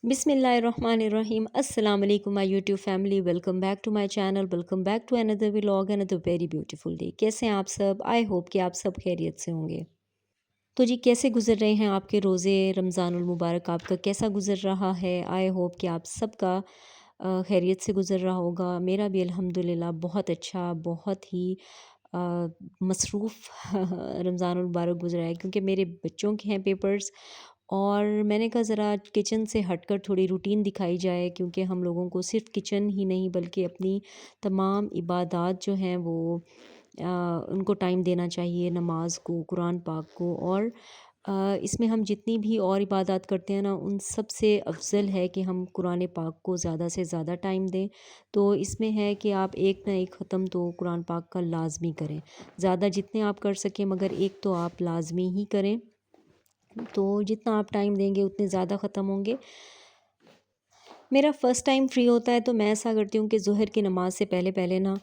बिस्मिल्लाहिर्रहमानिर्रहीम अस्सलाम वालेकुम my YouTube family. Welcome back to my channel, welcome back to another vlog, another very beautiful day. कैसे हैं आप सब? आई होप कि आप सब खैरियत से होंगे। तो जी, कैसे गुजर रहे हैं आपके रोज़े रमज़ानुल मुबारक? आपका कैसा गुजर रहा है? आई होप कि आप सबका खैरियत से गुजर रहा होगा। मेरा भी अल्हम्दुलिल्लाह बहुत अच्छा, बहुत ही मसरूफ़ रमज़ानुल मुबारक गुजरा है, क्योंकि मेरे बच्चों के हैं पेपर्स। और मैंने कहा ज़रा किचन से हटकर थोड़ी रूटीन दिखाई जाए, क्योंकि हम लोगों को सिर्फ़ किचन ही नहीं बल्कि अपनी तमाम इबादात जो हैं वो उनको टाइम देना चाहिए, नमाज को, कुरान पाक को। और इसमें हम जितनी भी और इबादत करते हैं ना, उन सब से अफ़ज़ल है कि हम कुरान पाक को ज़्यादा से ज़्यादा टाइम दें। तो इसमें है कि आप एक ना एक ख़त्म तो कुरान पाक का लाज़मी करें। ज़्यादा जितने आप कर सकें, मगर एक तो आप लाज़मी ही करें। तो जितना आप टाइम देंगे उतने ज़्यादा ख़त्म होंगे। मेरा फ़र्स्ट टाइम फ्री होता है तो मैं ऐसा करती हूँ कि ज़ोहर की नमाज़ से पहले पहले ना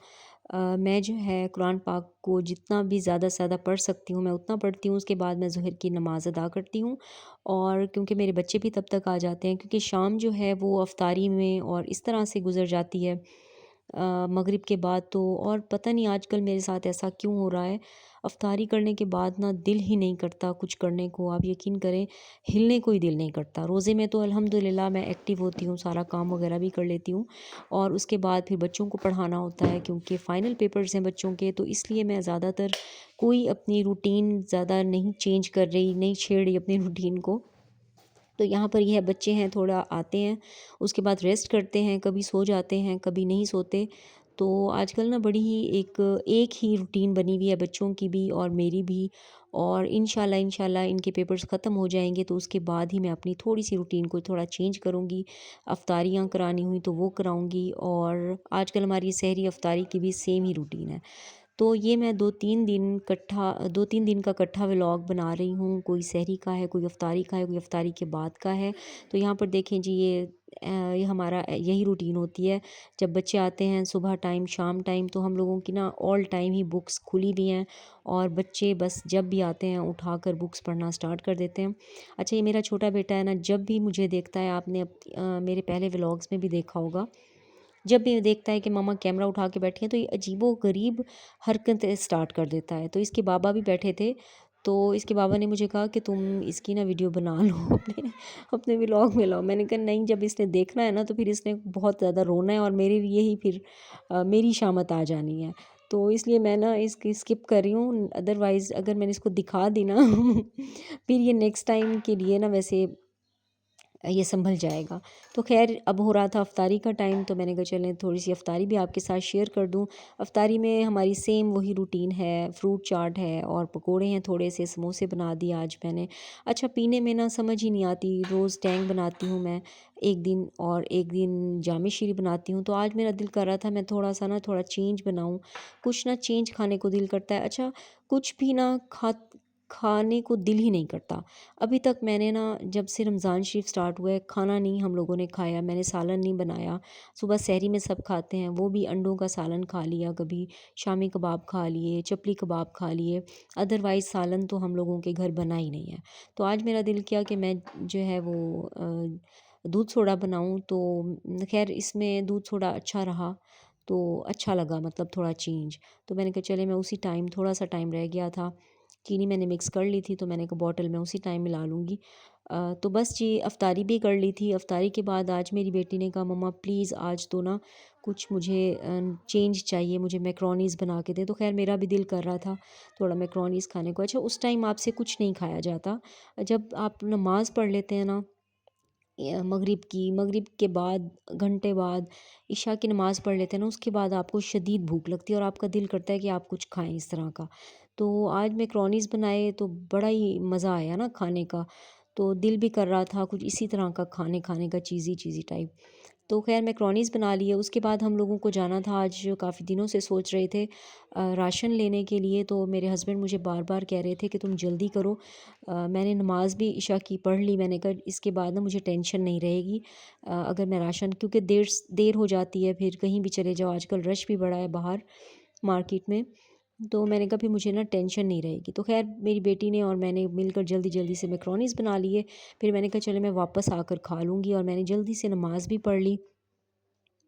मैं जो है कुरान पाक को जितना भी ज़्यादा से ज़्यादा पढ़ सकती हूँ मैं उतना पढ़ती हूँ। उसके बाद मैं ज़ोहर की नमाज़ अदा करती हूँ। और क्योंकि मेरे बच्चे भी तब तक आ जाते हैं, क्योंकि शाम जो है वो अफ्तारी में और इस तरह से गुज़र जाती है मगरिब के बाद। तो और पता नहीं आजकल मेरे साथ ऐसा क्यों हो रहा है, अफ्तारी करने के बाद ना दिल ही नहीं करता कुछ करने को। आप यकीन करें, हिलने को ही दिल नहीं करता। रोज़े में तो अल्हम्दुलिल्लाह मैं एक्टिव होती हूँ, सारा काम वगैरह भी कर लेती हूँ। और उसके बाद फिर बच्चों को पढ़ाना होता है, क्योंकि फ़ाइनल पेपर्स हैं बच्चों के। तो इसलिए मैं ज़्यादातर कोई अपनी रूटीन ज़्यादा नहीं चेंज कर रही, नहीं छेड़ रही अपनी रूटीन को। तो यहाँ पर ये है, बच्चे हैं, थोड़ा आते हैं, उसके बाद रेस्ट करते हैं, कभी सो जाते हैं, कभी नहीं सोते। तो आजकल ना बड़ी ही एक ही रूटीन बनी हुई है, बच्चों की भी और मेरी भी। और इंशाल्लाह इनके पेपर्स ख़त्म हो जाएंगे तो उसके बाद ही मैं अपनी थोड़ी सी रूटीन को थोड़ा चेंज करूँगी। अफ्तारियाँ करानी हुई तो वो कराऊँगी। और आजकल हमारी सहरी अफ्तारी की भी सेम ही रूटीन है। तो ये मैं 2-3 दिन का इकट्ठा व्लॉग बना रही हूँ। कोई सहरी का है, कोई अफ्तारी का है, कोई अफ्तारी के बाद का है। तो यहाँ पर देखें जी, ये हमारा यही रूटीन होती है। जब बच्चे आते हैं सुबह टाइम, शाम टाइम, तो हम लोगों की ना ऑल टाइम ही बुक्स खुली हुई हैं। और बच्चे बस जब भी आते हैं उठाकर बुक्स पढ़ना स्टार्ट कर देते हैं। अच्छा, ये मेरा छोटा बेटा है ना, जब भी मुझे देखता है, आपने मेरे पहले व्लॉग्स में भी देखा होगा, जब भी देखता है कि मम्मा कैमरा उठा के बैठी हैं, तो ये अजीबो-गरीब हरकतें स्टार्ट कर देता है। तो इसके बाबा भी बैठे थे, तो इसके बाबा ने मुझे कहा कि तुम इसकी ना वीडियो बना लो अपने अपने व्लॉग में लाओ। मैंने कहा नहीं, जब इसने देखना है ना तो फिर इसने बहुत ज़्यादा रोना है और मेरे लिए ही फिर मेरी शामत आ जानी है। तो इसलिए मैं ना इसकी स्किप कर रही हूँ। अदरवाइज़ अगर मैंने इसको दिखा दी ना फिर ये नेक्स्ट टाइम के लिए ना वैसे ये संभल जाएगा। तो ख़ैर, अब हो रहा था अफ्तारी का टाइम, तो मैंने कहा चलें थोड़ी-सी अफ्तारी भी आपके साथ शेयर कर दूँ। अफ्तारी में हमारी सेम वही रूटीन है, फ्रूट चाट है और पकोड़े हैं, थोड़े से समोसे बना दिए आज मैंने। अच्छा, पीने में ना समझ ही नहीं आती, रोज़ टैंग बनाती हूँ मैं एक दिन और एक दिन जाम शीरी बनाती हूँ। तो आज मेरा दिल कर रहा था मैं थोड़ा-सा ना थोड़ा चेंज बनाऊँ, कुछ ना चेंज खाने को दिल करता है। अच्छा, कुछ भी ना खाने को दिल ही नहीं करता। अभी तक मैंने ना, जब से रमज़ान शरीफ स्टार्ट हुआ है, खाना नहीं हम लोगों ने खाया। मैंने सालन नहीं बनाया। सुबह सहरी में सब खाते हैं, वो भी अंडों का सालन खा लिया, कभी शामी कबाब खा लिए, चपली कबाब खा लिए। अदरवाइज़ सालन तो हम लोगों के घर बना ही नहीं है। तो आज मेरा दिल किया कि मैं जो है वो दूध सोडा बनाऊँ। तो ख़ैर, इसमें दूध सोडा अच्छा रहा, तो अच्छा लगा, मतलब थोड़ा चेंज। तो मैंने कहा चले, मैं उसी टाइम, थोड़ा-सा टाइम रह गया था, चीनी मैंने मिक्स कर ली थी, तो मैंने कहा बॉटल में उसी टाइम मिला लूँगी। तो बस जी, अफ्तारी भी कर ली थी। अफ्तारी के बाद आज मेरी बेटी ने कहा मम्मा प्लीज़ आज तो ना कुछ मुझे चेंज चाहिए, मुझे मैक्रोनीज़ बना के दे। तो ख़ैर मेरा भी दिल कर रहा था थोड़ा मैक्रोनीज़ खाने को। अच्छा, उस टाइम आपसे कुछ नहीं खाया जाता। जब आप नमाज़ पढ़ लेते हैं ना, मगरिब के बाद घंटे बाद इशा की नमाज़ पढ़ लेते हैं ना, उसके बाद आपको शदीद भूख लगती है और आपका दिल करता है कि आप कुछ खाएँ इस तरह का। तो आज मैक्रोनीज़ बनाए तो बड़ा ही मज़ा आया ना खाने का। तो दिल भी कर रहा था कुछ इसी तरह का खाने खाने का, चीज़ी चीज़ी टाइप। तो ख़ैर मैक्रोनीज़ बना लिए। उसके बाद हम लोगों को जाना था, आज काफ़ी दिनों से सोच रहे थे राशन लेने के लिए। तो मेरे हस्बैंड मुझे बार-बार कह रहे थे कि तुम जल्दी करो। मैंने नमाज़ भी इशा की पढ़ ली। मैंने कहा इसके बाद ना मुझे टेंशन नहीं रहेगी अगर मैं राशन, क्योंकि देर हो जाती है फिर कहीं भी चले जाओ, आजकल रश भी बड़ा है बाहर मार्केट में। तो मैंने कहा फिर मुझे ना टेंशन नहीं रहेगी। तो ख़ैर मेरी बेटी ने और मैंने मिलकर जल्दी-जल्दी से मैकरोनीज़ बना लिए। फिर मैंने कहा चलो मैं वापस आकर खा लूँगी, और मैंने जल्दी से नमाज़ भी पढ़ ली।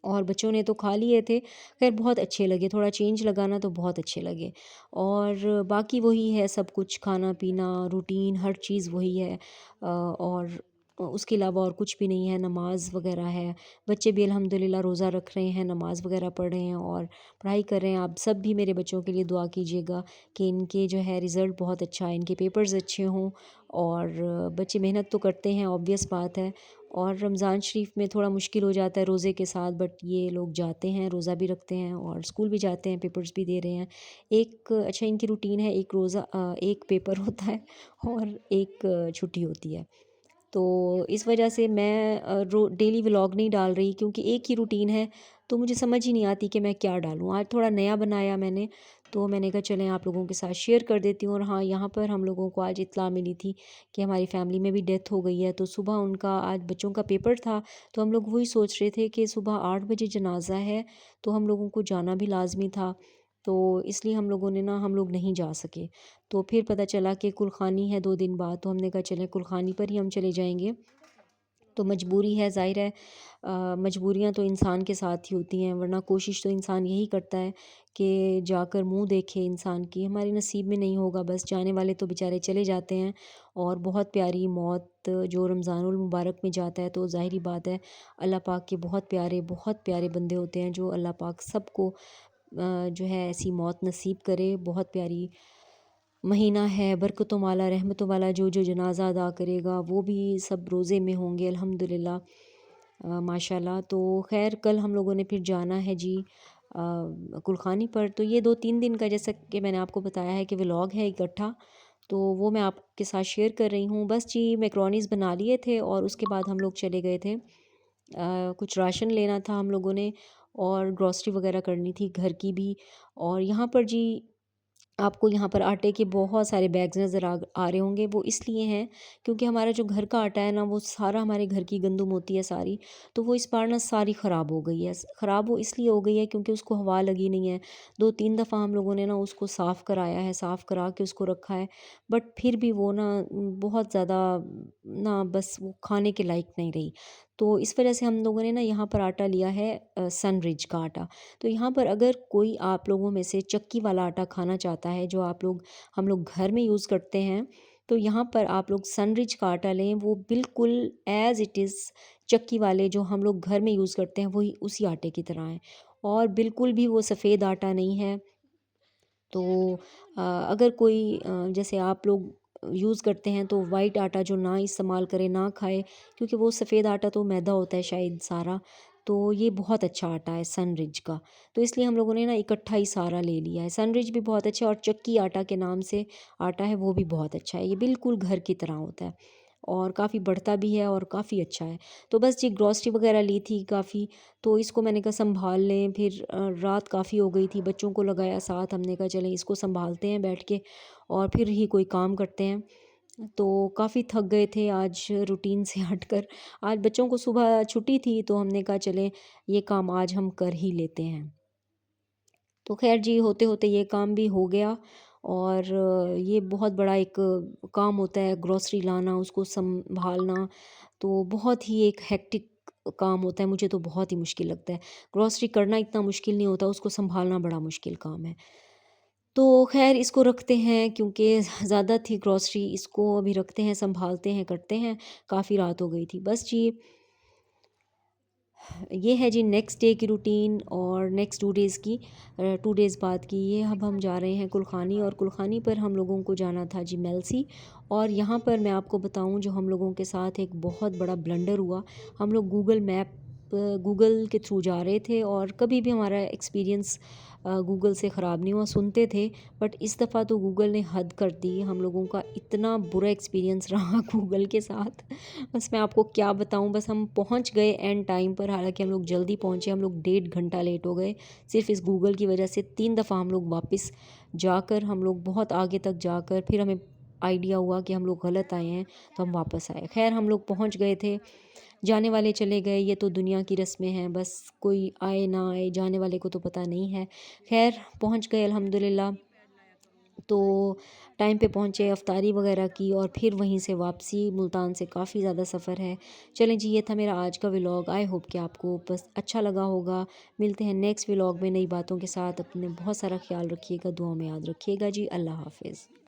और बच्चों ने तो खा लिए थे, ख़ैर बहुत अच्छे लगे, थोड़ा चेंज लगा ना तो बहुत अच्छे लगे। और बाकी वही है सब कुछ, खाना-पीना, रूटीन, हर चीज़ वही है। और उसके अलावा और कुछ भी नहीं है, नमाज़ वग़ैरह है। बच्चे भी अल्हम्दुलिल्लाह रोज़ा रख रहे हैं, नमाज़ वग़ैरह पढ़ रहे हैं और पढ़ाई कर रहे हैं। आप सब भी मेरे बच्चों के लिए दुआ कीजिएगा कि इनके जो है रिज़ल्ट बहुत अच्छा आए, इनके पेपर्स अच्छे हों। और बच्चे मेहनत तो करते हैं, ऑब्वियस बात है। और रमज़ान शरीफ में थोड़ा मुश्किल हो जाता है रोज़े के साथ, बट ये लोग जाते हैं, रोज़ा भी रखते हैं और स्कूल भी जाते हैं, पेपर्स भी दे रहे हैं। एक अच्छा इनकी रूटीन है, एक रोज़ा एक पेपर होता है और एक छुट्टी होती है। तो इस वजह से मैं डेली व्लॉग नहीं डाल रही, क्योंकि एक ही रूटीन है, तो मुझे समझ ही नहीं आती कि मैं क्या डालूँ। आज थोड़ा नया बनाया मैंने, तो मैंने कहा चलें आप लोगों के साथ शेयर कर देती हूँ। और हाँ, यहाँ पर हम लोगों को आज इत्तला मिली थी कि हमारी फैमिली में भी डेथ हो गई है। तो सुबह उनका आज बच्चों का पेपर था, तो हम लोग वही सोच रहे थे कि सुबह 8 बजे जनाजा है, तो हम लोगों को जाना भी लाज़मी था। तो इसलिए हम लोगों ने ना, हम लोग नहीं जा सके। तो फिर पता चला कि कुलखानी है 2 दिन बाद, तो हमने कहा चलें कुलखानी पर ही हम चले जाएँगे। तो मजबूरी है, ज़ाहिर है। मजबूरियाँ तो इंसान के साथ ही होती हैं, वरना कोशिश तो इंसान यही करता है कि जाकर मुँह देखे इंसान की। हमारे नसीब में नहीं होगा, बस जाने वाले तो बेचारे चले जाते हैं। और बहुत प्यारी मौत, जो रमज़ानुल मुबारक में जाता है, तो ज़ाहिर-सी बात है अल्लाह पाक के बहुत प्यारे बंदे होते हैं, जो अल्लाह पाक सबको जो है ऐसी मौत नसीब करे। बहुत प्यारी महीना है, बरकतों वाला, रहमतों वाला। जो जनाज़ा अदा करेगा वो भी सब रोज़े में होंगे अल्हम्दुलिल्लाह। माशाल्लाह। तो ख़ैर कल हम लोगों ने फिर जाना है जी कुलखानी पर। तो ये 2-3 दिन का, जैसा कि मैंने आपको बताया है कि व्लॉग है इकट्ठा, तो वो मैं आपके साथ शेयर कर रही हूँ। बस जी मैक्रोनीज़ बना लिए थे और उसके बाद हम लोग चले गए थे। कुछ राशन लेना था हम लोगों ने, और ग्रॉसरी वग़ैरह करनी थी घर की भी। और यहाँ पर जी आपको यहाँ पर आटे के बहुत सारे बैग्स नज़र आ रहे होंगे। वो इसलिए हैं क्योंकि हमारा जो घर का आटा है ना, वो सारा हमारे घर की गंदुम होती है सारी। तो वो इस बार ना सारी ख़राब हो गई है। ख़राब वो इसलिए हो गई है क्योंकि उसको हवा लगी नहीं है। 2-3 दफ़ा हम लोगों ने ना उसको साफ़ कराया है, साफ़ करा के उसको रखा है। बट फिर भी वो ना बहुत ज़्यादा ना, बस वो खाने के लायक नहीं रही। तो इस वज़ह से हम लोगों ने ना यहाँ पर आटा लिया है, सनरिच का आटा। तो यहाँ पर अगर कोई आप लोगों में से चक्की वाला आटा खाना चाहता है, जो आप लोग हम लोग घर में यूज़ करते हैं, तो यहाँ पर आप लोग सनरिच का आटा लें। वो बिल्कुल एज़ इट इज़ चक्की वाले जो हम लोग घर में यूज़ करते हैं, वही उसी आटे की तरह है, और बिल्कुल भी वो सफ़ेद आटा नहीं है। तो अगर कोई जैसे आप लोग यूज़ करते हैं, तो वाइट आटा जो ना इस्तेमाल करें, ना खाएँ, क्योंकि वो सफ़ेद आटा तो मैदा होता है शायद सारा। तो ये बहुत अच्छा आटा है सनरिच का, तो इसलिए हम लोगों ने ना इकट्ठा ही सारा ले लिया है। सनरिच भी बहुत अच्छा है, और चक्की आटा के नाम से आटा है, वो भी बहुत अच्छा है। ये बिल्कुल घर की तरह होता है और काफ़ी बढ़ता भी है और काफ़ी अच्छा है। तो बस जी ग्रॉसरी वग़ैरह ली थी काफ़ी, तो इसको मैंने कहा सँभाल लें। फिर रात काफ़ी हो गई थी, बच्चों को लगाया साथ, हमने कहा चलें इसको सँभालते हैं बैठ के और फिर ही कोई काम करते हैं। तो काफ़ी थक गए थे आज रूटीन से हटकर। आज बच्चों को सुबह छुट्टी थी, तो हमने कहा चलें ये काम आज हम कर ही लेते हैं। तो ख़ैर जी होते-होते ये काम भी हो गया। और ये बहुत बड़ा एक काम होता है ग्रॉसरी लाना, उसको सँभालना, तो बहुत ही एक हेक्टिक काम होता है। मुझे तो बहुत ही मुश्किल लगता है। ग्रॉसरी करना इतना मुश्किल नहीं होता, उसको सँभालना बड़ा मुश्किल काम है। तो ख़ैर इसको रखते हैं, क्योंकि ज़्यादा थी ग्रॉसरी, इसको अभी रखते हैं, सँभालते हैं, करते हैं। काफ़ी रात हो गई थी। बस जी ये है जी नेक्स्ट डे की रूटीन, और नेक्स्ट 2 डेज़ की 2 डेज़ बाद की। ये अब हम जा रहे हैं कुलखानी, और कुलखानी पर हम लोगों को जाना था जी मेलसी। और यहाँ पर मैं आपको बताऊँ, जो हम लोगों के साथ एक बहुत बड़ा ब्लंडर हुआ। हम लोग गूगल के थ्रू जा रहे थे, और कभी भी हमारा एक्सपीरियंस गूगल से ख़राब नहीं हुआ, सुनते थे। बट इस दफ़ा तो गूगल ने हद कर दी। हम लोगों का इतना बुरा एक्सपीरियंस रहा गूगल के साथ, बस मैं आपको क्या बताऊँ। बस हम पहुँच गए एंड टाइम पर, हालाँकि हम लोग जल्दी पहुँचे, हम लोग 1.5 घंटा लेट हो गए सिर्फ़ इस गूगल की वजह से। 3 दफ़ा हम लोग वापस जाकर, हम लोग बहुत आगे तक जाकर, फिर हमें आइडिया हुआ कि हम लोग गलत आए हैं, तो हम वापस आए। ख़ैर हम लोग पहुँच गए थे, जाने वाले चले गए, ये तो दुनिया की रस्में हैं, बस कोई आए ना आए, जाने वाले को तो पता नहीं है। ख़ैर पहुँच गए अल्हम्दुलिल्लाह। तो टाइम पे पहुँचे, अफ्तारी वगैरह की और फिर वहीं से वापसी। मुल्तान से काफ़ी ज़्यादा सफ़र है। चलें जी, ये था मेरा आज का व्लॉग। आई होप कि आपको बस अच्छा लगा होगा। मिलते हैं नेक्स्ट व्लॉग में नई बातों के साथ। अपने बहुत सारा ख्याल रखिएगा, दुआ में याद रखिएगा जी। अल्लाह हाफ़िज़।